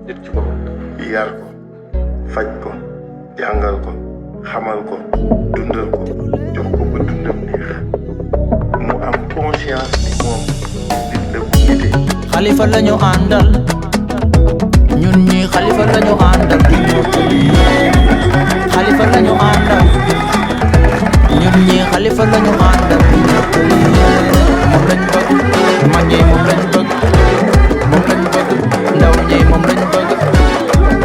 nit ki ko yar ko faj ko jàngal ko xamal ko dundal ko jox ko ba dundam neex mu am conscience ni moom nit la bu nite. Xalifa lañu àndal ñun ñi Xalifa lañu àndal Xalifa lañu àndal ñun ñi Xalifa lañu àndal moom lañ bëgg mag ñi moom lañ bëgg moom lañ bëgg ndaw ñi moom lañ bëgg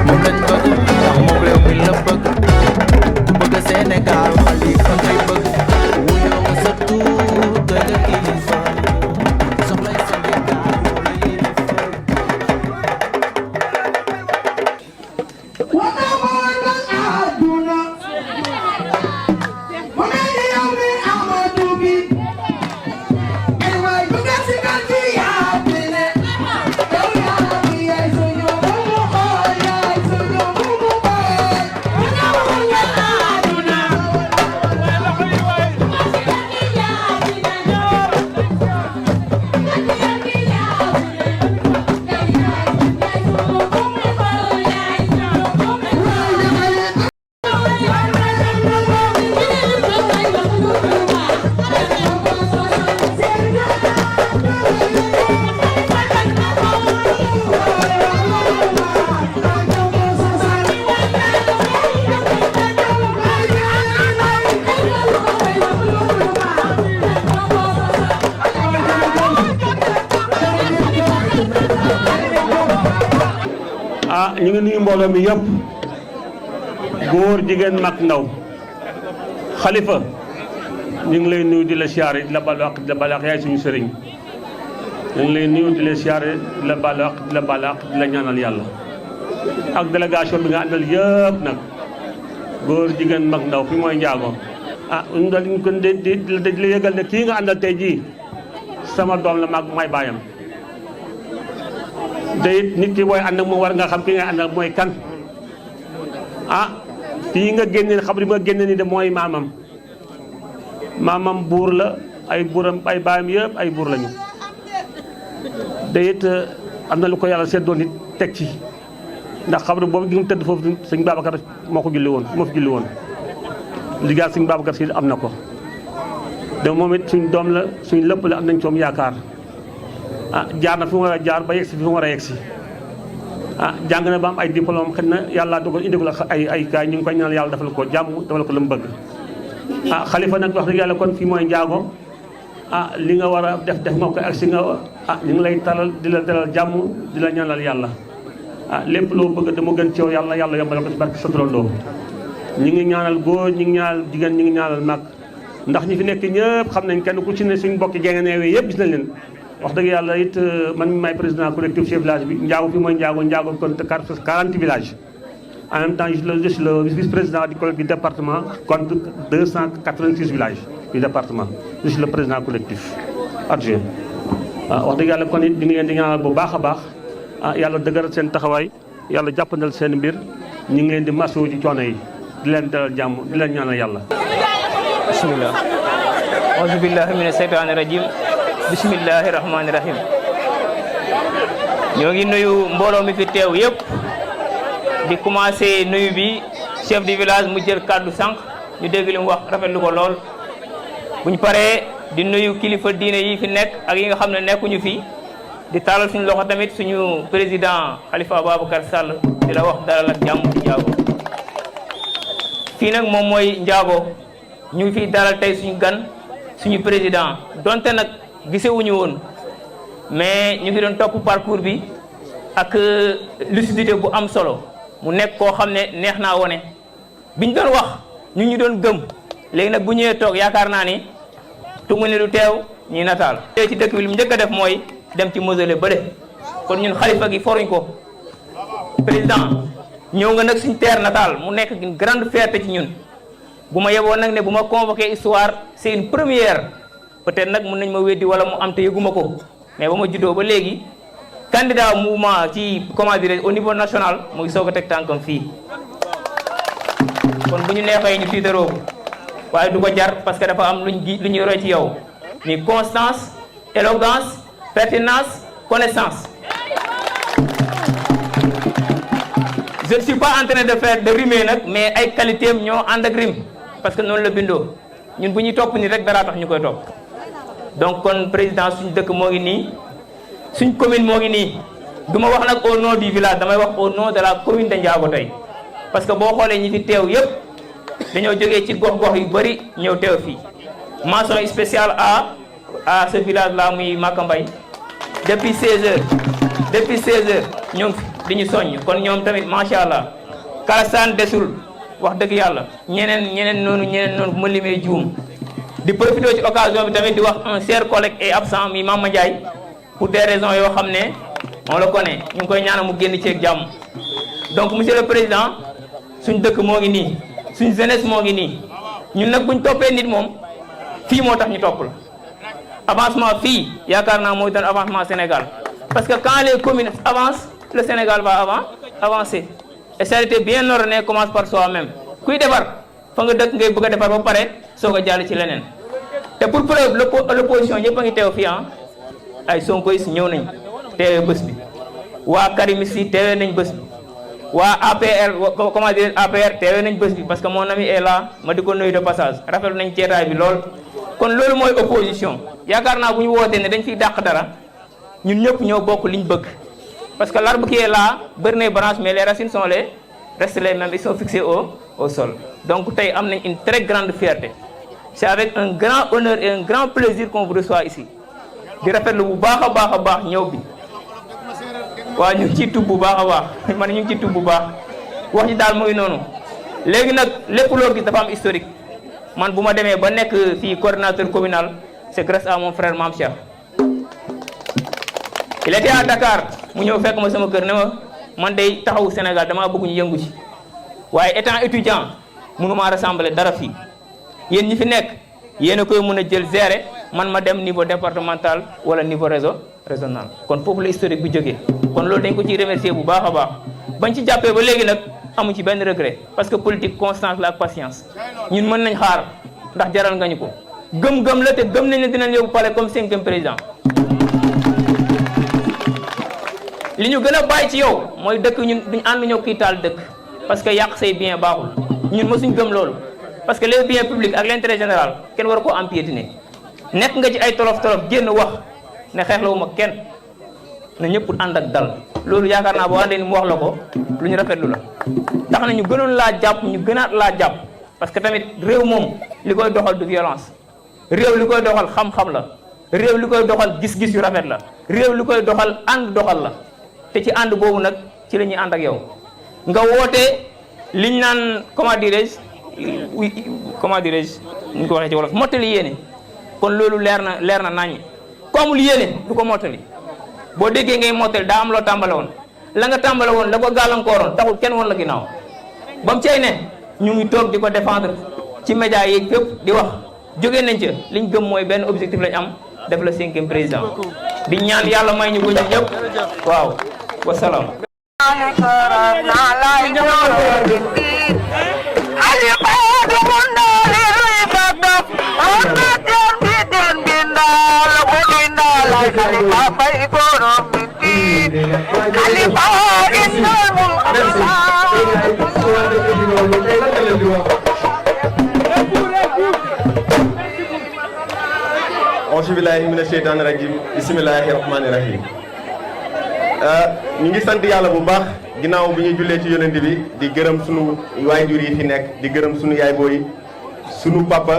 moom lañ bëgg ndax moom réew mi la bëgg ku bëgg Sénégal Xalifa ngay bëgg wuyoo nga sa tur doy nga kilifa soxlay Sénégal wala yilifa. ñu ngi nuyu mbooloo mi yëpp góor jigéen mag ndaw Xalifa ñu ngi lay nuyu di la siyaare di la baal wax di la baal wax yaay suñu sëriñ ñu ngi lay nuyu di la siyaare di la baal wax di la baal wax di la ñaanal yàlla ak délégation bi nga àndal yëpp nag góor jigéen mag ndaw fi mooy njaago ñu dal ñu ko di la yëgal ne kii nga àndal tey jii sama doom la mag may baayam te it nit ki booy ànd ak moom war nga xam ki nga ànd ak mooy kan fii nga génne xam li nga génne ni de mooy maamam buur la ay buuram ay baayam yëpp ay buur lañu te it am na lu ko yàlla seddoo nit teg ci ndax xam boobu gi mu tëdd foofu sëñ Babacar moo fi julli woon liggéey sëñ Babacar si am na ko de moom it suñ doom la suñ lépp la am nañ coom yaakaar jaar na fi mu war a jaar ba yegsi fi mu war a yegsi jàng na ba am ay diplôme xëy na yàlla dogal indi ko la ay kaay ñu ngi koy ñaan yàlla defal ko jàmm defal ko la mu bëgg Xalifa nag wax dëgg yàlla kon fii mooy njaago li nga war a def nga ko ak si nga ñu ngi lay talal di la dalal jàmm di la ñaanal yàlla lépp loo bëgg dama gën ci yow yàlla yombal ko ci barke sa turandoo ñi ngi ñaanal góor ñi ngi ñaanal jigéen ñi ngi ñaanal mag ndax ñi fi nekk ñëpp xam nañ kenn ku ci ne suñ mbokki jege neewee yëpp gis nañ leen wax dëgg yàlla it man mi may président collectif chef village bi njaago fi mooy njaago compte 40 villages en même temps je suis le vice-président du département compte 286 villages du département je suis le président collectif adjoint wax dëgg yàlla kon it di ngi leen di ñaanal bu baax a baax yàlla dëgëral seen taxawaay yàlla jàppandal seen mbir ñu ngi leen di masawu ci coono yi di leen dalal jàmm di leen ñaanal yàlla bismillah auzu billahi mina seytaani rajim bismillahi rahmaani rahim ñoo ngi nuyu mbooloo mi fi teew yëpp di commencé nuyu bi chef du village mu jël kàddu sànq ñu dégg li mu wax rafetlu ko lool bu ñu paree di nuyu kilifa diine yi fi nekk ak yi nga xam ne nekkuñu fi di taalal suñu loxo tamit suñu président Khalifa Ababacar Sall di la wax dalal ak jàmm ci njaago fii nag moom mooy njaago ñu ngi fiy dalal tey suñu gan suñu président donte nag gisewuñu woon mais ñu ngi doon topp parcours bi ak lucidité bu am solo mu nekk koo xam ne neex naa wone biñ doon wax ñu doon gëm léegi nag bu ñëwee toog yaakaar naa ni tungu ni du teew ñuy nataal ci dëkk bi li mu njëkk a def mooy dem ci mausolée bële kon ñun xalifa gi foruñ ko président ñëw nga nag suñ terre natale mu nekk une grande fierté ci ñun bu ma yeboon nag ne bu ma convoqué histoire c'est une première peut-être nag mën nañ ma weddi wala mu am te yëguma ko mais ba ma juddoo ba léegi candidat mouvement ci comment dire au niveau national mu ngi soog a teg tànkam fii kon bu ñu neexee ñu tiitaroo ko waaye du ko jar parce que dafa am lu ñuy roy ci yow ni constance élégance pertinence connaissance je ne suis pas en train de rimer nag mais ay qualité am ñoo ànd ak rime parce que noonu la bindoo ñun bu ñuy topp ni rek dara tax ñu koy topp donc kon président suñ dëkk moo ngi nii suñ commune moo ngi nii du ma wax nag au nom du village damay wax au nom de la commune de Ndiago tey parce que boo xoolee ñi fi teew yëpp dañoo jógee ci gox-gox yu bëri ñëw teew fii mention spéciale à ce village là muy Makambay depuis 16 heures ñoo ngi fi di ñu soññ kon ñoom tamit macha allah Kalasaan desul wax dëgg yàlla ñeneen noonu bu ma limee juum di profité ci occasion bi tamit di wax un cher collègue est absent mi Mama Ndiaye pour des raisons yoo xam ne on le connaît ñu ngi koy ñaanal mu génn ceeg jàmm donc monsieur le président suñ dëkk moo ngi nii suñ jeunesse moo ngi nii ñun nag buñ toppee nit moom fii moo tax ñu topp la avancement fii yaakaar naa mooy doon avancement Sénégal parce que quand les communes avancent le Sénégal va avancer et charité bien ordonnée commence par soi-même kuy defar fa nga dëkk ngay bëgg a defar ba pare soog a jàll ci leneen te pour preuve l'opposition ñëpp a ngi teew fii ay Sonko yi ñëw nañ teewee bés bi waa Karimis yi teewee nañ bés bi waa APR comment dire APR teewee nañ bés bi parce que mon ami est là ma di ko nuyu de passage rafetlu nañ ceetaay bi lool kon loolu mooy opposition yaakaar naa bu ñu wootee ne dañ fiy dàq dara ñun ñëpp ñoo bokk liñ bëgg parce que l'arbre qui est là bëri na branches mais les racines restent les mêmes, ils sont fixés au sol donc tey am nañ une très grande fierté c'est avec un grand honneur et un grand plaisir qu'on vous reçoit ici di rafetlu bu baax a baax ñëw bi waaw ñu ngi ciy tub bu baax a baax man ñu ngi ciy tub bu baax wax ji daal mooy noonu léegi nag lépp loo gis dafa am historique man bu ma demee ba nekk fii coordinateur communal c'est grâce à mon frère Mame Cheikh il était à Dakar mu ñëw fekk ma sama kër ne ma man day taxawu Sénégal damaa bëgg ñu yëngu ci waaye étant étudiant mënuma rassembler dara fii yéen ñi fi nekk yéen a koy mën a jël gérer man ma dem niveau départemental wala niveau régional kon foofu la historique bu jógee kon loolu dañ ko ciy remercier bu baax a baax bañ ci jàppee ba léegi nag amu ci benn regret parce que politique constance la ak patience ñun mën nañ xaar ndax jaral nga ñu ko gëm-gëm la te gëm nañ ne dinañ yóbbu palais comme 5e président li ñu gën a bàyyi ci yow mooy dëkk ñun duñ ànd ñoo kii taal dëkk parce que yàq say bien baaxul ñun mësuñ gëm loolu parce que les biens publics ak l'intérêt général kenn war koo empiétiner nekk nga ci ay tolof génn wax ne xeexlawu ma kenn na ñëpp ànd ak dal loolu yaakaar naa boo àndee ni mu wax la ko lu ñu rafetlu la tax na ñu gënoon laa jàpp ñu gënaat laa jàpp parce que tamit réew moom li koy doxal du violence réew li koy doxal xam-xam la réew li koy doxal gis-gis yu rafet la réew li koy doxal ànd doxal la te ci ànd boobu nag ci la ñuy ànd ak yow nga woote liñ naan comment dirais-je ñu ko waxee ci wolof mottali yéene kon loolu leer na naññ ku amul yéene du ko mottali boo déggee ngay mottali daa am loo tàmbale woon la nga tàmbale woon la ko gàllankooroon taxul kenn woon la ginnaaw ba mu cay ne ñu ngi toog di ko défendre ci média yi fépp di wax jógee nañ ca liñ gëm mooy benn objectif lañ am def la 5e président di ñaan yàlla may ñu ko ñu ñëpp waaw wasalaam auzu billaahi mina sheytaani rajiim bismillaahi rahmaani rahiim ñu ngi sant yàlla bu baax ginnaaw bi ñu jullee ci yonent bi di gërëm sunu waajur yi fi nekk di gërëm sunu yaay booy sunu papa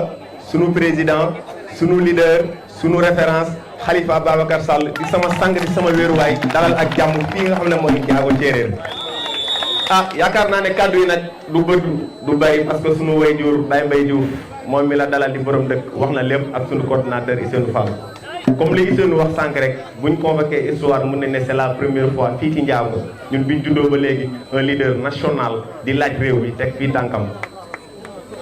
sunu président sunu leader sunu référence Khalifa Ababacar Sall di sama sang di sama wéeruwaay dalal ak jàmm fii nga xam ne mooy Ndiago Téeréer yaakaar naa ne kàddu yi nag du bëgg du bàyyi parce que sunu waajur Baye Mbaye Diouf moom mi la dalal di borom dëkk wax na lépp ak sunu coordinateur Ousseynou Fall comme li Ousseynou wax sànq rek buñ convoqué histoire mun nañ ne c'est la première fois fii ci Ndiago ñun biñ juddoo ba léegi un leader national di laaj réew mi teg fii tànkam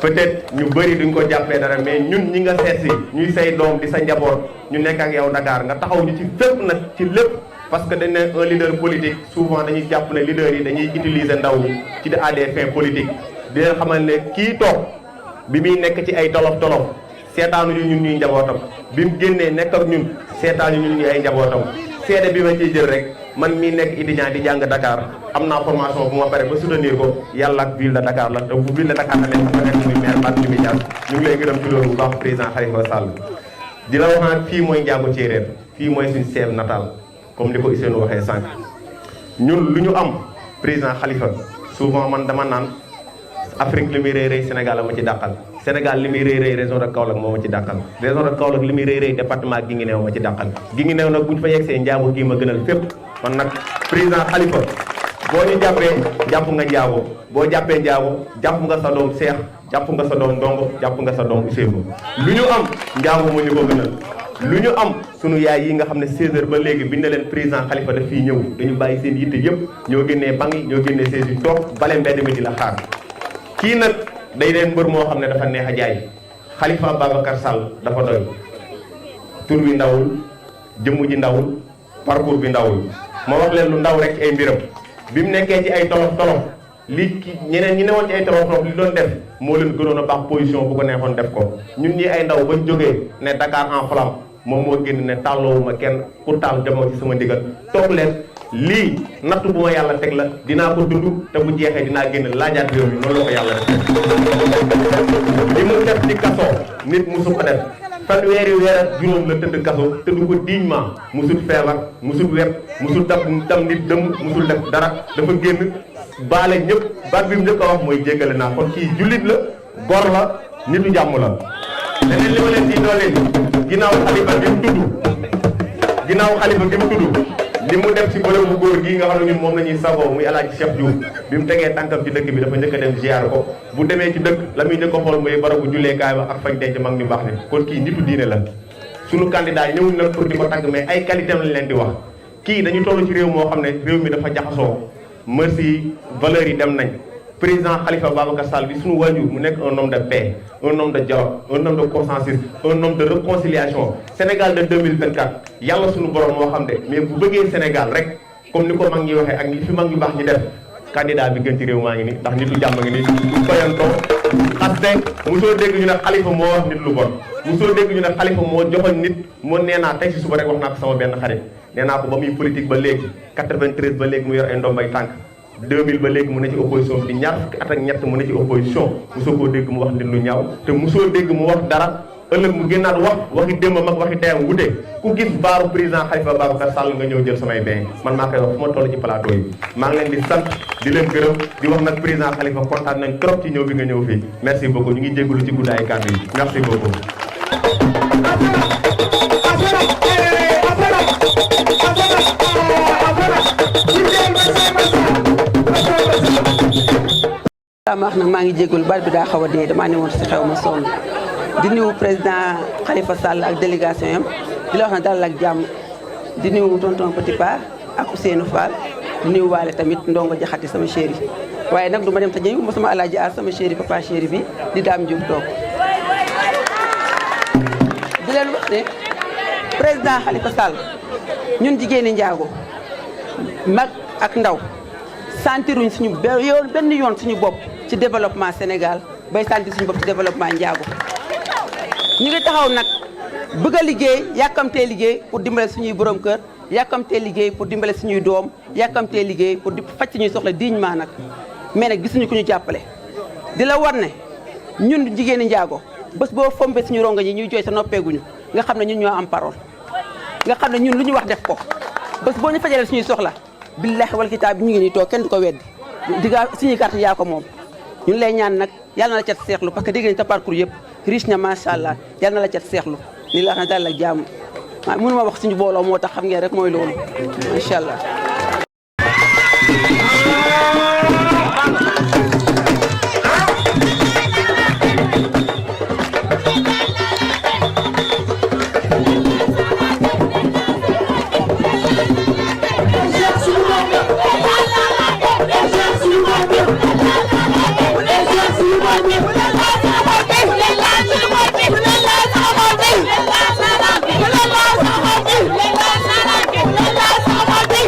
peut-être ñu bëri duñ ko jàppee dara mais ñun ñi nga seet si ñuy say doom di sa njaboot ñu nekk ak yow Dakar nga taxaw ñu ci fépp nag ci lépp parce que dañ ne un leader politique souvent dañuy jàpp ne leader yi dañuy utiliser ndaw ñi ci à des fins politiques di leen xamal ne kii toog bi muy nekk ci ay tolof seetaanuñu ñun ñuy njabootam bi mu génnee nekk ak ñun seetaanuñu ñun ñuy ay njabootam seede bi ma ciy jël rek man mii nekk étudiant di jàng Dakar am naa formation bu ma pare ba soutenir ko yàlla ak ville de Dakar la te bu ville de Dakar la nekk nekk muy maire Barthélémy Dias ñu ngi lay gërëm ci loolu bu baax président Khalifa Sall di la waxaat fii mooy Ndiago Thiéréer fii mooy suñu chef natal comme ni ko Ousseynou waxee sànq ñun lu ñu am président Khalifa souvent man dama naan Afrique li muy rëy rëy Sénégal ma ci dàqal Sénégal li muy rëy rëy région de Kaolack moo ma ci dàqal région de Kaolack li muy rëy rëy département Guinguinéo ma ci dàqal Guinguinéo nag bu ñu fa yegsee Ndiago gii ma gënal fépp man nag président Khalifa boo ñu jàppee jàpp nga Ndiago boo jàppee Ndiago jàpp nga sa doom Cheikh jàpp nga sa doom Ndongo jàpp nga sa doom Ousseynou lu ñu am Ndiago moo ñu ko gënal lu ñu am sunu yaay yi nga xam ne 16h ba léegi bind leen président Khalifa daf fii ñëw dañu bàyyi seen yitte yëpp ñoo génnee bank yi ñoo génnee seen yi toog bale mbedd mi di la xaar kii nag day leen mbër moo xam ne dafa neex a jaay Khalifa Babacar Sall dafa doy tur bi ndawul jëmm ji ndawul parcours bi ndawul ma wax leen lu ndaw rek ci ay mbiram bi mu nekkee ci ay tolof tolof li ñeneen ñi newoon ci ay tolof tolof li doon def moo leen gënoon a baax position bu ko neexoon def ko ñun ñi ay ndaw bañ jógee ne Dakar en flamme moom moo génn ne tàlloowuma kenn pour taal demoo ci sama ndigal toog leen lii natt bu ma yàlla teg la dinaa ko dund te bu jeexee dinaa génn laajaat réew mi noonu la ko yàlla def li mu def ci kaso nit musu ko def fanweeri weer ak juróom la tëdd kaso tëdd ko dignement musul feebar musul web musul tam nit dëm musul def dara dafa génn baale ñëpp baat bi mu njëkk a wax mooy jéggale naa kon kii jullit la gor la nitu jàmm la leneen li ma leen di dooleen ginnaaw xalifa gi mu tudd li mu def ci bërëb bu góor gii nga xam ne ñun moom la ñuy sagoo muy El Hadj Cheikh Diouf bi mu tegee tànkam ci dëkk bi dafa njëkk a dem ziar ko bu demee ci dëkk la muy njëkk a xool mooy barabu julleekaay ba ak fañ denc mag ñu baax ne kon kii nitu diine la sunu candidat ñëwul nag pour di ko tagg mais ay qualité lañ leen di wax kii dañu toll ci réew moo xam ne réew mi dafa jaxasoo merci valeurs yi dem nañ président Khalifa Babacar Sall bi suñu waajur mu nekk un homme de paix un homme de dialogue un homme de consensus un homme de réconciliation Sénégal de 2024 yàlla suñu borom moo xam de mais bu bëggee Sénégal rek comme ni ko mag ñi waxee ak ñi fi mag ñu baax ñi def candidat bi gën ci réew maa ngi ni ndax nitu jàmm ngi ni du koyantoo xaste mosoo dégg ñu ne Khalifa moo wax nit lu bon mosoo dégg ñu ne Khalifa moo joxoon nit moo nee naa tey si suba rek wax naa ko sama benn xarit nee naa ko ba muy politique ba léegi 93 ba léegi mu yor ay ndombay tànk 2000 ba léegi mu ne ci opposition di ñaar fukki at ak ñett mu ne ci opposition mosoo koo dégg mu wax nit lu ñaaw te mosoo dégg mu wax dara ëllëg mu génnaat waxi démbam ak waxi teyam wute ku gis baaru président Khalifa Babacar Sall nga ñëw jël samay bain man maa koy wax fu ma toll ci plateau yi maa ngi leen di sant di leen gërëm di wax nag président Khalifa kontaan nañ trop ci ñëw bi nga ñëw fii merci beaucoup ñu ngi jégalu ci guddaay kàddu yi merci beaucoup ma wax nag maa ngi jégalu baat bi daa xaw a dee damaa ne woon si xew ma sonn di nuyu président Khalifa Sall ak délégation yam di la wax ne dalal ak jàmm di nuyu tonton Petit Pa ak Ousseynou Fall di nuyu waale tamit Ndongo Jaxate sama chéri waaye nag du ma dem te ñëw ma sama alaaji ar sama chéri papa chéri bi di daam Diouf toog di leen wax ne président Khalifa Sall ñun jigéeni Ndiago mag ak ndaw sentiruñ suñu benn yoon suñu bopp ci développement Sénégal bay sentir suñu bopp ci développement Ndiago ñu ngi taxaw nag bëgg a liggéey yàkkamtee liggéey pour dimbale suñuy borom kër yàkkamtee liggéey pour dimbale suñuy doom yàkkamtee liggéey pour di faj suñuy soxla dignement nag mais nag gisuñu ku ñu jàppale di la war ne ñun jigéeni Ndiago bés boo fompee suñu rongo ñi ñuy jooy sa noppeeguñu nga xam ne ñun ñoo am parole nga xam ne ñun lu ñu wax def ko bés boo ñu fajalee suñuy soxla billahi wal kitaab bi ñu ngi nii toog kenn du ko weddi diga suñuy carte yaa ko moom ñun lay ñaan nag yàlla na la cat seexlu parce que dégg nañ ta parcours yëpp riche na macha allah yàlla na la cat seexlu li la wax na daal la jàmm mënu ma wax suñu booloo moo tax xam ngeen rek mooy loolu macha allah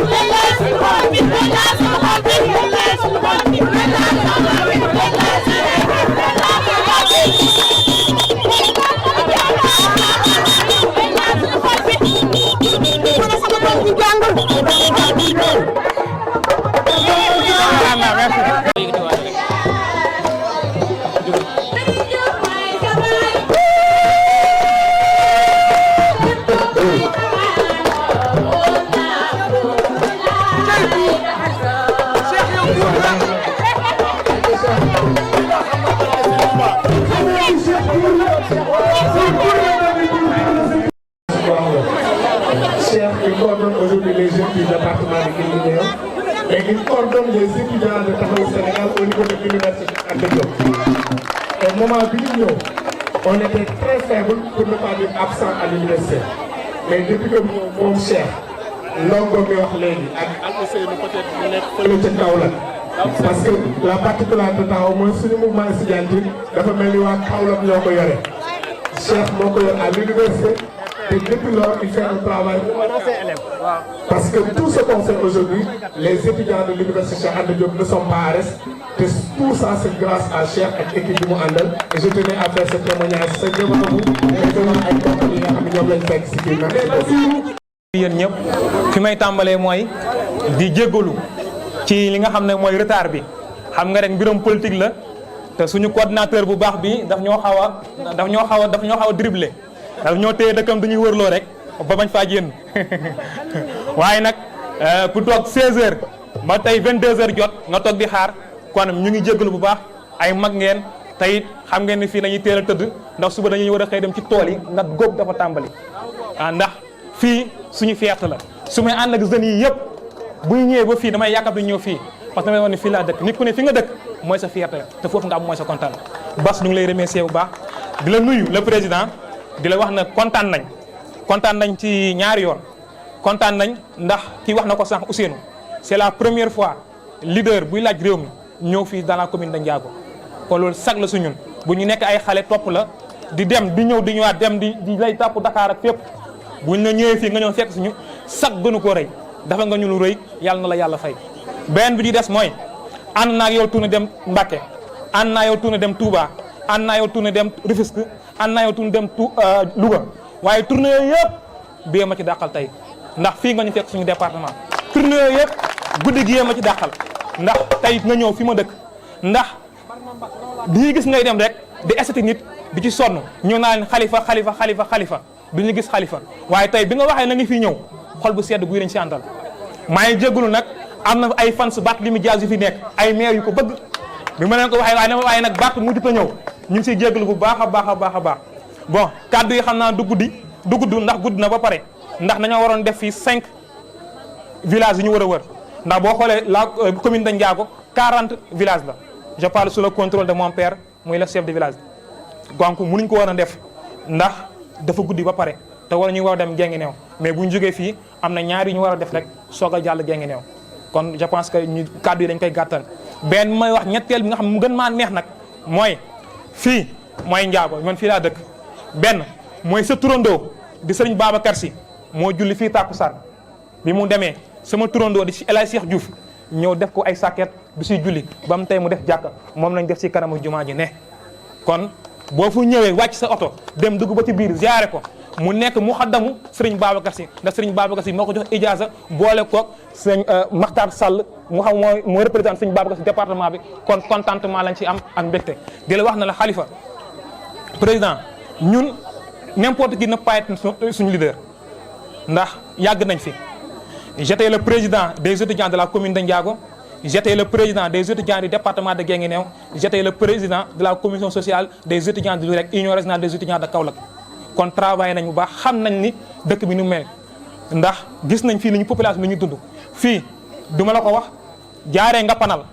Let's go. Cheikh, il coordonne aujourd'hui les jeunes du département de Guinguinéo et il coordonne les étudiants de Taxawu Sénégal au niveau de l'université Anta Diop. Au moment bi ñu ñëw, on était très faible pour ne pas dire absent à l'université. Mais depuis que moom Cheikh ndongo mi wax léegi ak Ousseynou peut-être mu nekk fële ca Kaolack parce que la particularité Taxawu mooy suñu mouvement estudiantin dafa mel ni waa Kaolack ñoo ko yore. Cheikh moo ko yor à l'université. Et depuis lors, il fait un travail. Parce que tout ce qu'on fait aujourd'hui, les étudiants de l'université Cheikh Anta Diop ne sont pas à reste. Et tout ça, c'est grâce à Cheikh et l'équipe du Andal. Et je tenais à faire ce témoignage. C'est devant vous. Et devant ay compagnie yi nga xam ne ñoom lañ fekk si kii nag. yéen ñëpp fi may tàmbalee mooy di jéggalu ci li nga xam ne mooy retard bi xam nga rek mbirum politique la te suñu coordinateur bu baax bi daf ñoo xaw a dribblé. daf ñoo téye dëkkam duñuy wërloo rek ba bañ faa génn waaye nag ku toog 16h ba tey 22h jot nga toog di xaar kon ñu ngi jéggalu bu baax ay mag ngeen tey xam ngeen ni fii dañuy teel a tëdd ndax suba dañuy war a xëy dem ci tool yi ndax góob dafa tàmbali. ndax fii suñu fierté la su may ànd ak jeunes yi yëpp bu ñu ñëwee ba fii damay yaakaar du ñëw fii parce que damay wax ne fii laa dëkk nit ku ne fi nga dëkk mooy sa fierté te foofu nga am mooy sa kontaan Bass ñu ngi lay remercier bu baax di la nuyu le président. di la wax na kontaan nañ ci ñaari yoon kontaan nañ ndax kii wax na ko sànq Ousseynou c'est la première fois leader buy laaj réew mi ñëw fii dans la commune de Ndiago kon loolu sag la su ñun bu ñu nekk ay xale topp la di dem di ñëw di ñëwaat dem di lay tàpp Dakar ak fépp bu ñu la ñëwee fii nga ñëw fekk suñu sag gënu ko rëy dafa nga ñu lu rëy yàlla na la yàlla fay. beneen bi di des mooy ànd naa ak yow tourné dem Mbacké ànd naa yow tourné dem Touba ànd naa yow tourné dem Rufisque ànd naa yow tourné dem Louga waaye tournée yooyu yëpp bee ma ci dàqal tey ndax fii nga ñu fekk suñu département tournée yooyu yëpp guddi gi ma ci dàqal ndax tey nga ñëw fi ma dëkk ndax di gis ngay dem rek di esthétique nit di ci sonn ñëw naa leen xalifa du ñu gis xalifa waaye tey bi nga waxee na nga fii ñëw xol bu sedd guy nañ si àndal maa ngi jégalu nag am na ay fans Barthélémy Dias yu fi nekk ay maire yu ko bëgg bi ma leen ko waxee waaye nag Barth mujj ta ñëw ñu ngi siy jégalu bu baax a baax bon kaddu yi xam naa du gudd ndax gudd na ba pare ndax dañoo waroon def fii 5 villages yu ñu war a wër ndax boo xoolee la commune de Ndiago 40 villages la je parle sous le contrôle de mon père muy le chef de village donc mënuñ ko war a def ndax dafa guddi ba pare te war ñu war a dem Guinguinéo mais bu ñu jógee fii am na ñaar yu ñu war a def rek soog a jàll Guinguinéo kon je pense que ñu kaddu yi dañ koy gàttal benn may wax ñetteel bi nga xam mu gën maa neex nag mooy fii mooy Ndiago man fii laa dëkk benn mooy sa turandoo di sëriñ Babacar Sy moo julli fii tàkkusaan bi mu demee sama turandoo di ci El Hadj Cheikh Diouf ñëw def ko ay sàkket du si julli ba mu tey mu def jàkka moom lañ def si kanamu jumaa ji ne kon boo fu ñëwee wàcc sa oto dem dugg ba ci biir ziare ko mu nekk mu xaddamu sëriñ Babacar Sy ndax sëriñ Babacar Sy moo ko jox ijaaza boole koog sëñ Makhtar Sall mu xam mooy représenté sëriñ Babacar Sy département bi kon contentement lañ ci am ak mbégte di la wax na la xalifa président ñun n'importe qui ne peut être suñu leader ndax yàgg nañ fi j'étais le président des étudiants de la commune de Ndiago j'étais le président des étudiants du département de Guinguinéo j'étais le président de la commission sociale des étudiants de l'UREC union régionale des étudiants de Kaolack kon travaillé nañ bu baax xam nañ ni dëkk bi nu mel ndax gis nañ fii ni ñu population bi ñu dund fii duma la ko wax jaaree nga panal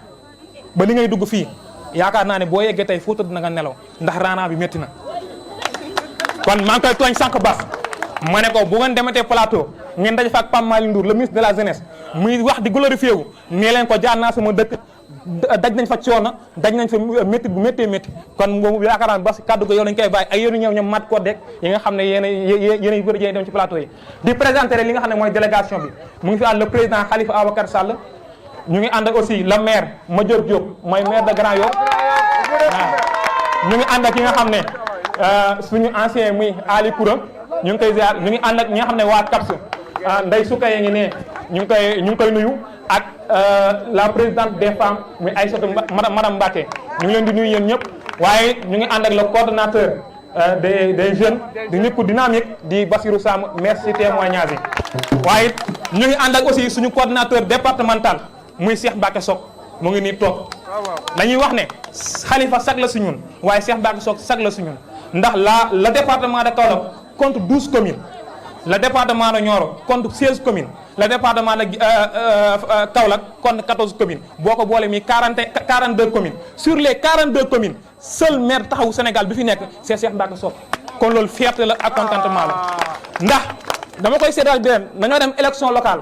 ba li ngay dugg fii yaakaar naa ne boo yeggee tey foo tëdd na nga nelaw ndax raana bi métti na kon maa ngi koy tooñ sànq Bass ma ne ko bu ngeen dematee plateau ngeen daje fa ak Pape Malick Ndour le ministre de la jeunesse muy wax di glorifié wu nee leen ko jaar naa sama dëkk daj nañ fa coono daj nañ fa métti bu métti kon moom yaakaar naa Bass kaddu ko yow lañ koy bàyyi ak yéen ñëw ñoom mat ko dek yi nga xam ne yéen bëri yéen dem ci plateau yi di présenter li nga xam ne mooy délégation bi mu ngi fi ànd le président Khalifa Ababacar Sall ñu ngi ànd ak aussi le maire Madior Diop mooy maire de Grand Yoff ñu ngi ànd ak ki nga xam ne suñu ancien muy Ali Koura ñu ngi koy ziar ñu ngi ànd ak ñi nga xam ne waa CAPS Ndeye Souka ngi ne ñu ngi koy nuyu ak la présidente des femmes muy Aïssatou madame Mbacké ñu ngi leen di nuyu yéen ñëpp waaye ñu ngi ànd ak le coordonnateur des jeunes di nit ku dynamique di Bassirou Sam merci témoignage yi waaye ñu ngi ànd ak aussi suñu coordonnateur départemental muy Cheikh Mbacké Sok mu ngi nii toog dañuy wax ne Khalifa sag la si ñun waaye Cheikh Mbacké Sok sag la si ñun ndax le département de Kaolack compte 12 communes le département de Nioro compte 16 communes le département de Kaolack compte 14 communes boo ko boole mi 42 communes sur les 42 communes seul maire taxawu Sénégal bi fi nekk c'est Cheikh Mbacké Sok kon loolu fierté la ak contentement la ndax dama koy seetal bi leen nañoo dem élection locale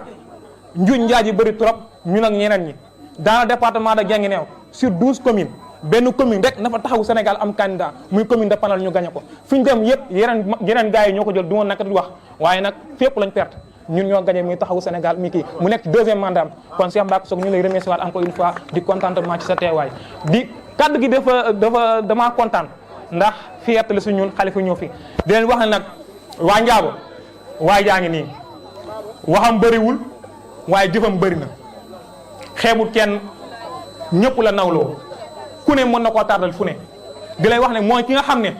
njuuj njaaj yi bëri trop ñun ak ñeneen ñi dans le département de Guinguinéo sur 12 communes benn commune rek na fa taxawu Sénégal am candidat muy commune de Panel ñu gagné ko fi ñu dem yëpp yeneen gars yi ñoo ko jël du ma naka di wax waaye nag fépp lañ perte ñun ñoo gagné muy taxawu Sénégal mi kii mu nekk deuxième mandat kon Cheikh Mbacké Sok ñu lay remercier waat encore une fois di contentement ci sa teewaay di kaddu gi damaa kontaan ndax fierté la su ñun Khalifa ñëw fi di leen wax ne nag waa Njaabo waaye jaa ngi nii waxam bëriwul waaye jëfam bëri na xeebul kenn ñëpp la nawloo ku ne mën na koo tardal fu ne di lay wax ne mooy ki nga xam ne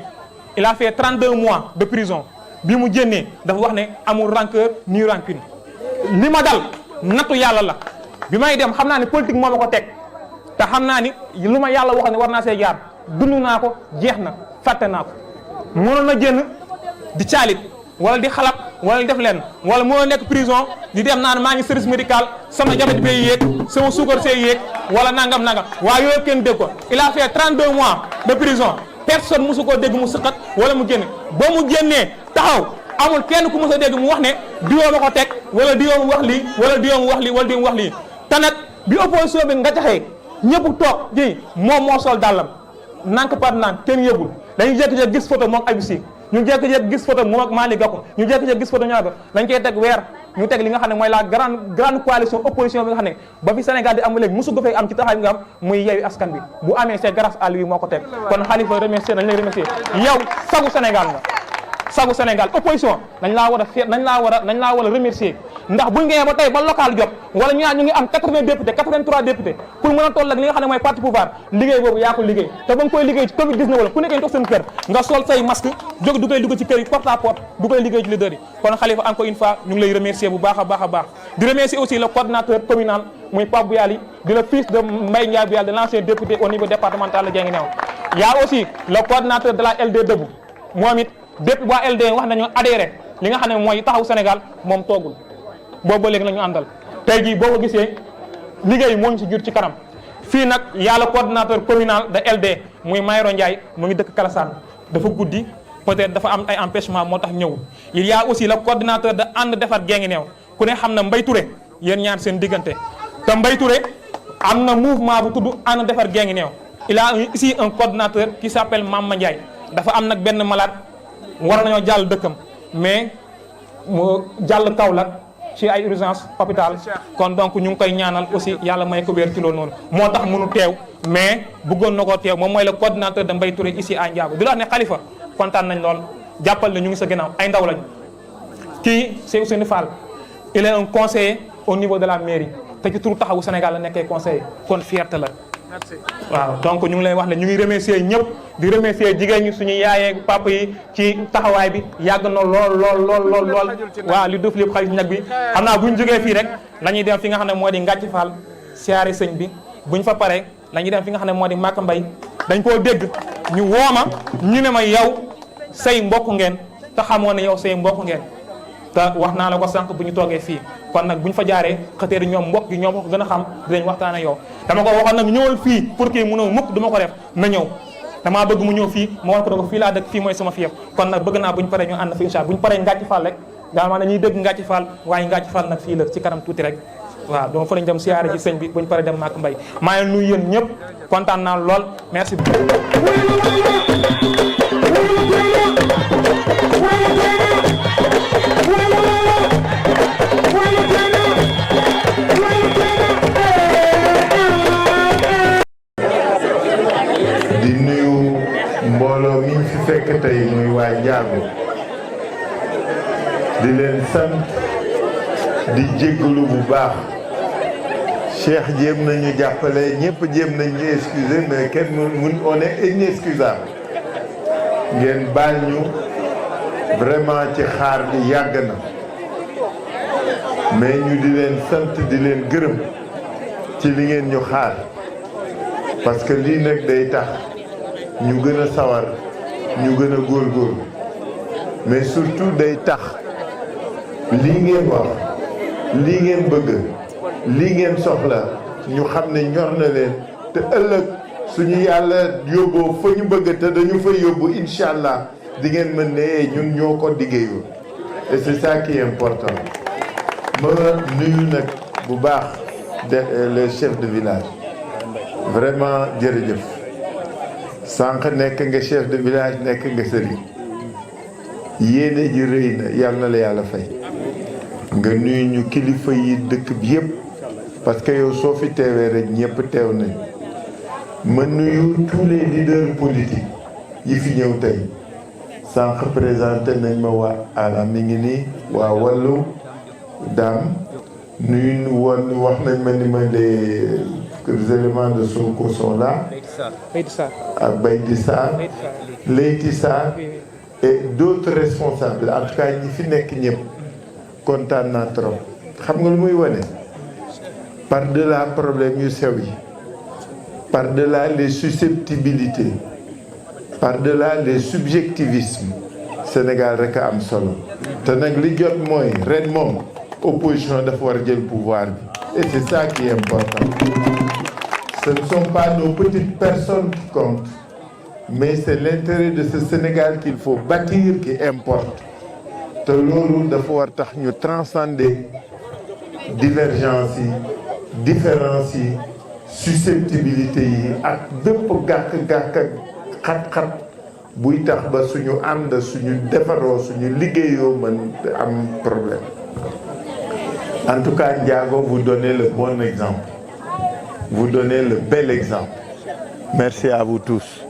il a fait 32 mois de prison bi mu génnee dafa wax ne amul rancœur ni rancune li ma dal nattu yàlla la bi may dem xam naa ne politique moo ma ko teg te xam naa ni lu ma yàlla wax ne war naa see jaar dund naa ko jeex na fàtte naa ko mënoon na génn di caalit wala di xalab wala di def leen wala moo nekk prison di dem naan maa ngi service médical sama diabète bay yéeg sama suukar see yéeg wala nangam waaye yooyu kenn dégg ko il a fait 32 mois de prison personne mosu koo dégg mu sëqat wala mu génn ba mu génnee taxaw amul kenn ku mos a dégg mu wax ne diwoo ma ko teg wala diwoo mu wax lii wala diwoo mu wax lii wala diwoo mu wax lii te nag bi opposition bi nga jaxee ñëpp toog ji moom moo sol dàllam nank par nank kenn yëgul dañuy jékki-jékki gis photo moom Abissi ñu jékki-jékki gis photo moom ak Malick Gakou ñu jékki-jékki gis photo ñaar dañ koy teg weer ñu teg li nga xam ne mooy la grande coalition opposition bi nga xam ne ba fi Sénégal di am léegi mosu ko fay am ci taxaw nga am muy Yewwi Askan Wi bu amee c'est grâce à lui moo ko teg kon Khalifa remercier nañ lay remercier yow sagu Sénégal nga sagu Sénégal opposition nañ laa war a remercier ndax buñ ngeen ba tey ba local jot wala ñu ngi am 80 députés 83 députés pour mën a toll ak li nga xam ne mooy parti pouvoir liggéey boobu yaa ko liggéey te ba nga koy liggéey ci Covid 19 wala ku nekkee toog seen kër nga sol say masque jóg du koy dugg ci kër yi porte à porte du koy liggéey ci leader yi kon Khalifa encore une fois ñu ngi lay remercier bu baax a baax di remercier aussi le coordinateur communal muy Pape Bouyali di le fils de Mbaye Ndiaye Bouyali de l'ancien député au niveau départemental de Guinguinéo y a aussi le coordinateur de la LD Debout moom it depuis waa LD wax nañu adhéré li nga xam ne mooy taxaw Sénégal moom toogul boobu ba léegi la ñu àndal tey jii boo ko gisee liggéey moo ñu si jur ci kanam fii nag yàlla coordinateur communal de LD muy Mayoro Ndiaye mu ngi dëkk Kalassane dafa guddi peut-être dafa am ay empêchement moo tax ñëwul il y a aussi le coordinateur de ànd defar Guinguinéo ku ne xam na Mbaye Touré yéen ñaar seen diggante te Mbaye Touré am na mouvement bu tudd ànd defar Guinguinéo il a ici un coordinateur qui s'appelle Mama Ndiaye dafa am nag benn malade war nañoo jàll dëkkam mais mu jàll Kaolack ci ay urgence hôpital kon donc ñu ngi koy ñaanal aussi yàlla may ko wér ci loolu noonu moo tax mënu teew mais bëggoon na koo teew moom mooy le coordinateur de Mbaye Touré ici à Ndiago di la wax ne Khalifa kontaan nañ lool jàppal ne ñu ngi sa ginnaaw ay ndaw lañ kii c'est Ousseynou Fall il est un conseiller au niveau de la mairie te ci turu taxawu Sénégal la nekkee conseiller kon fierté la waaw donc ñu ngi lay wax ne ñu ngi remercier ñëpp di remercier jigéen ñi suñu yaayee papa yi ci taxawaay bi yàgg na lool waaw li def lépp xalis ñag bi xam naa bu ñu jógee fii rek la ñuy dem fi nga xam ne moo di Ngàcc Fall siyaare sëñ bi buñ fa paree la ñuy dem fi nga xam ne moo di Màkka Mbay dañ koo dégg ñu wooma ñu ne ma yow say mbokk ngeen te xamoo ne yow say mbokk ngeen te wax naa la ko sànq bu ñu toogee fii kon nag bu ñu fa jaaree xëteeri ñoom mbokk yi ñoom ko gën a xam dinañ waxtaan ak yow dama ko waxoon nag ñëwal fii pour que mu ne mukk du ma ko def na ñëw damaa bëgg mu ñëw fii ma war ko doon fii laa dëkk fii mooy sama fief kon nag bëgg naa bu ñu paree ñu ànd fi incha allah bu ñu paree Ngàcc Fall rek daal maa dañuy dégg Ngàcc Fall waaye Ngàcc Fall nag fii la ci kanam tuuti rek waaw donc fa lañ dem siyaare ci sëñ bi bu ñu paree dem Màkka Mbay maa ngi nuyu yéen ñëpp kontaan naa lool merci di nuyu mbooloo mi ñu fi fekk tey muy waa Ndiago di leen sant di jéggalu bu baax Cheikh jéem nañu jàppale ñëpp jéem nañu excuser mais kenn on est inexcusable ngeen baal ñu vraiment ci xaar bi yàgg na mais ñu di leen sant di leen gërëm ci li ngeen ñu xaar parce que lii nag day tax ñu gën a sawar ñu gën a góorgóorlu mais surtout day tax lii ngeen wax lii ngeen bëgg lii ngeen soxla ñu xam ne ñor na leen te ëllëg suñu yàlla yóbboo fa ñu bëgg te dañu fa yóbbu incha allah di ngeen mën ne ñun ñoo ko liggéeyoon et c'est ça qui est important ma nuyu nag bu baax le chef de village vraiment jërëjëf sànq nekk nga chef de village nekk nga sëriñ yéene ji rëy na yàlla na la yàlla fay nga nuyu ñu kilifa yi dëkk bi yëpp parce que yow soo fi teewee rek ñëpp teew nañ ma nuyu tous les leaders politiques yi fi ñëw tey sànq présenté nañ ma waa ala mi ngi nii waa wàllu daam nuyu woon wax nañ ma ni ma les éléments de Sonko sont là ak Baydi Sarr Leyti Sarr et d'autres responsables en tout cas ñi fi nekk ñëpp kontaan naa trop xam nga lu muy wane par delà problème yu sew yi par delà les susceptibilités par delà les subjectivismes Sénégal rek a am solo te nag li jot mooy ren moom opposition dafa war a jël pouvoir bi et c'est ça qui est important ce ne sont pas nos petites personnes qui comptent mais c'est l'intérêt de ce Sénégal qu'il faut bâtir qui importe te loolu dafa war tax ñu transcender divergence yi différence yi susceptibilité yi ak bépp gàkk-gàkk ak xat-xat buy tax ba suñu ànd suñu defaroo suñu liggéeyoo mën am problème en tout cas Ndiago vous donnez le bon exemple vous donnez le bel exemple merci à vous tous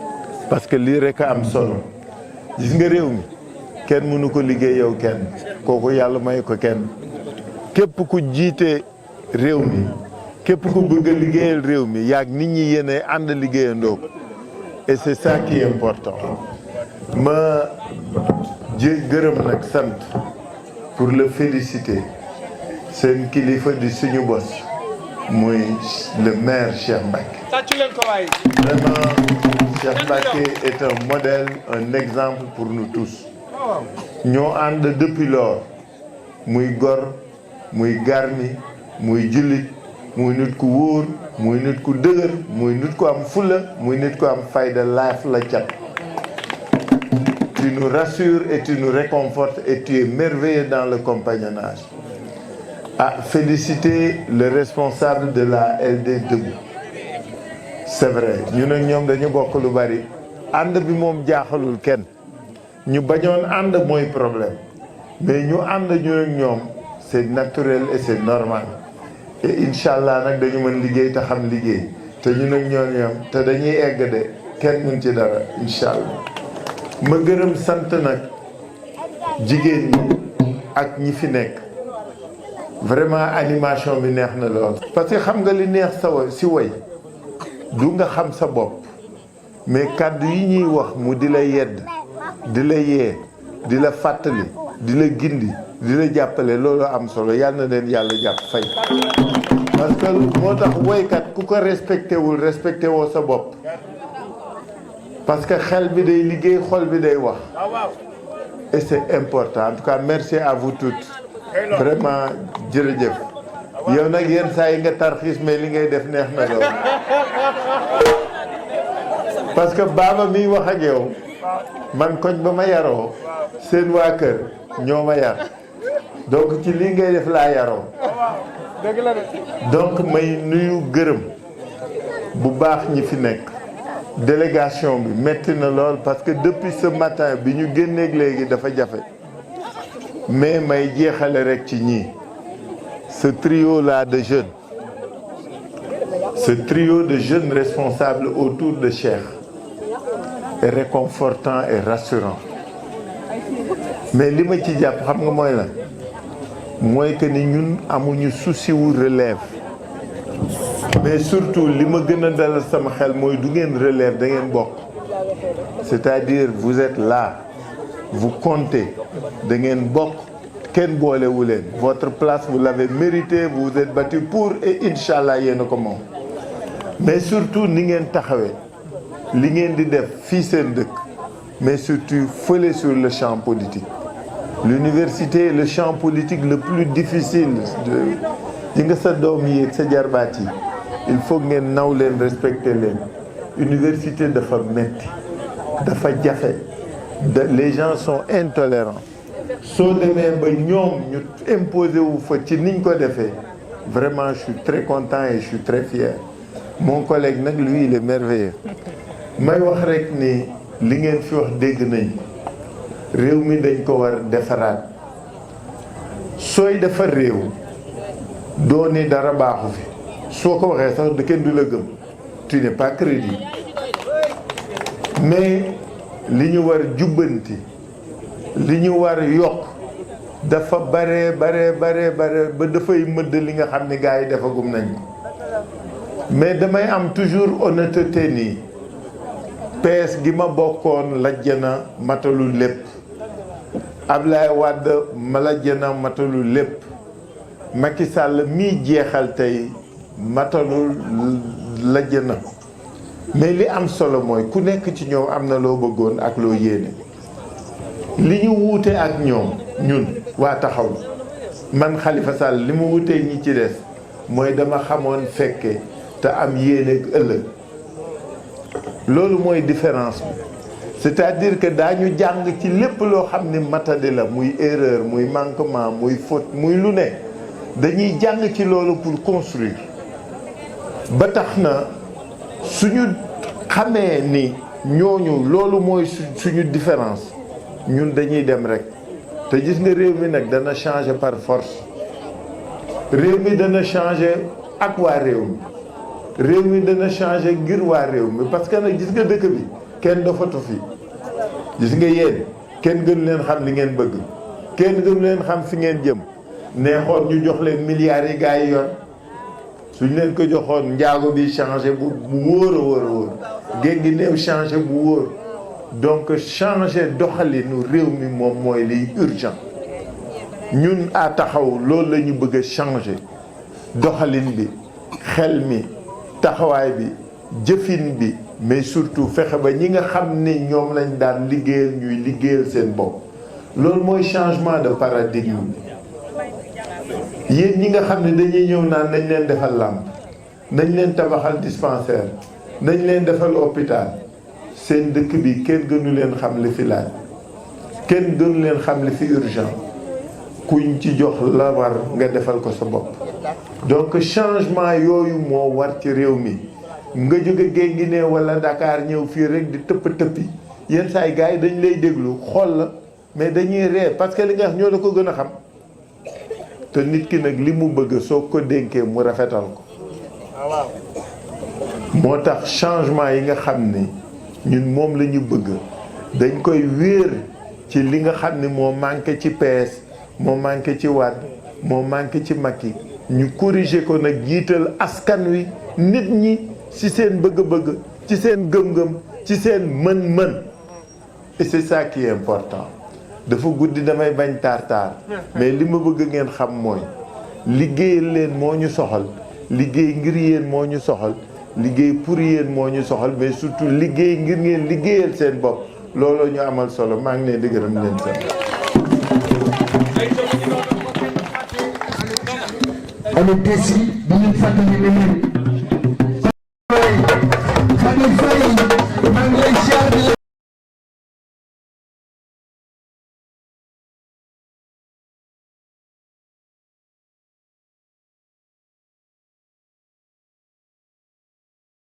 parce que lii rek a am solo gis nga réew mi kenn mënu ko liggéey yow kenn kooku yàlla may ko kenn képp ku jiite réew mi képp ku bëgg a liggéeyal réew mi yaag nit ñi yéene ànd liggéeyandoo ko et c'est ça qui est important ma gërëm nag sant pour le féliciter seen kilifa di suñu bos muy le maire Cheikh Mbacké vraiment Cheikh Mbacké est un modèle un exemple pour nous tous ñoo ànd depuis lors muy gor muy garmi muy jullit muy nit ku wóor muy nit ku dëgër muy nit ku am fulla muy nit ku am fayda laaf la cat tu nous rassures et tu nous réconfortes et tu es merveilleux dans le compagnonnage à féliciter le responsable de la LD Debout c'est vrai ñun ak ñoom dañu bokk lu bari ànd bi moom jaaxalul kenn ñu bañoon ànd mooy problème mais ñu ànd ñun ak ñoom c'est naturel et c'est normal et incha allah nag dañu mën liggéey te xam liggéey te ñun ak ñoom te dañuy egg de kenn mën ci dara incha allah ma gërëm sant nag jigéen ñi ak ñi fi nekk vraiment animation bi neex na lool. parce que xam nga li neex sa way si way du nga xam sa bopp mais kàddu yi ñuy wax mu di la yedd di la yee di la fàttali di la gindi di la jàppale loolu am solo yàlla na leen yàlla jàpp fay parce que moo tax woykat ku ko respecté wul respecté woo sa bopp parce que xel bi day liggéey xol bi day wax et c'est important en tout cas merci à vous toutes vraiment jërëjëf yow nag yenn saa yi nga tarxiis mais li ngay def neex na lool parce que baaba miy wax ak yow man koñ ba ma yaroo seen waa kër ñoo ma yar donc ci lii ngay def laa yaroo donc may nuyu gërëm bu baax ñi fi nekk délégation bi metti na lool parce que depuis ce matin bi ñu génneeg léegi dafa jafe mais may jeexale rek ci ñii ce trio là de jeunes ce trio de jeunes responsables autour de Cheikh est réconfortant et rassurant mais li ma ci jàpp xam nga mooy la mooy que ni ñun amuñu souci wu relève mais surtout li ma gën a dalal sama xel mooy du ngeen relève da ngeen bokk c'est-à-dire vous êtes là vous comptez da ngeen bokk kenn boolewu leen votre place vous l'avez mérité vous vous êtes battu pour et inchallah yéen a ko moom mais surtout ni ngeen taxawee li ngeen di def fii seen dëkk mais surtout fële sur le champ politique l'université est le champ politique le plus difficile yi nga sa doom yi ak sa jarbaat yi il faut ngeen naw leen respecter leen université dafa metti dafa jafe les gens sont intolérants soo demee ba ñoom ñu imposé wu fa ci niñ ko defee vraiment je suis très content et je suis très fier mon collègue nag lui il est merveilleux may wax rek ni li ngeen fi wax dégg nañ réew mi dañ ko war defaraat sooy defar réew doo ni dara baaxu fi soo ko waxee sax da kenn du la gëm tu n'es pas crédible mais li ñu war jubbanti li ñu war yokk dafa bare ba dafay mëdd li nga xam ni gars yi defagum nañ ko mais damay am toujours honnêteté nii PS gi ma bokkoon lajjana matalul lépp Ablaye Wade ma lajjana matalul lépp Macky Sall mii jeexal tey matalul lajjana mais li am solo mooy ku nekk ci ñoom am na loo bëggoon ak loo yéene li ñu wuute ak ñoom ñun waa taxaw man Khalifa Sall li mu wuutee ñi ci des mooy dama xamoon fekke te am yéene ëllëg loolu mooy différence bi c'est-à-dire que daañu jàng ci lépp loo xam ni matadi la muy erreur muy manquement muy faute muy lu ne dañuy jàng ci loolu pour construire ba tax na suñu xamee ni ñooñu loolu mooy suñu différence ñun dañuy dem rek te gis nga réew mi nag dana changer par force réew mi dana changer ak waa réew mi dana changer ngir waa réew mi parce que nag gis nga dëkk bi kenn dofatu fi gis nga yéen kenn gënu leen xam li ngeen bëgg kenn gënu leen xam fi ngeen jëm neexoon ñu jox leen milliards yi gars yi yoon suñ leen ko joxoon njaago bi changé bu wóor a wóor géej gi néew changé bu wóor donc changé doxalinu réew mi moom mooy liy urgent ñun à taxaw loolu la ñu bëgg a changé doxalin bi xel mi taxawaay bi jëfin bi mais surtout fexe ba ñi nga xam ni ñoom lañ daan liggéeyal ñuy liggéeyal seen bopp loolu mooy changement de paradigme bi yéen ñi nga xam ne dañuy ñëw naan nañ leen defal làmp nañ leen tabaxal dispensaire nañ leen defal hôpital seen dëkk bi kenn gënu leen xam li fi laaj kenn gënu leen xam li fi urgent kuñ ci jox la war nga defal ko sa bopp donc changement yooyu moo war ci réew mi nga jóge Guinguinéo wala Dakar ñëw fii rek di tëppi yenn saa yi gars yi dañ lay déglu xool la mais dañuy ree parce que li nga wax ñoo la ko gën a xam te nit ki nag li mu bëgg soo ko dénkee mu rafetal ko moo tax changement yi nga xam ni ñun moom la ñu bëgg dañ koy wéer ci li nga xam ni moo manqué ci PS moo manqué ci Wade moo manqué ci Macky ñu corriger ko nag jiital askan wi nit ñi ci seen bëgg-bëgg ci seen gëm-gëm ci seen mën-mën et c'est ça qui est important dafa guddi damay bañ taar mais li ma bëgg ngeen xam mooy liggéeyal leen moo ñu soxal liggéey ngir yéen moo ñu soxal liggéey pour yéen moo ñu soxal mais surtout liggéey ngir ngeen liggéeyal seen bopp looloo ñu amal solo maa ngi leen di gërëm leen seen ale tesi bi ñu fàttali ne leen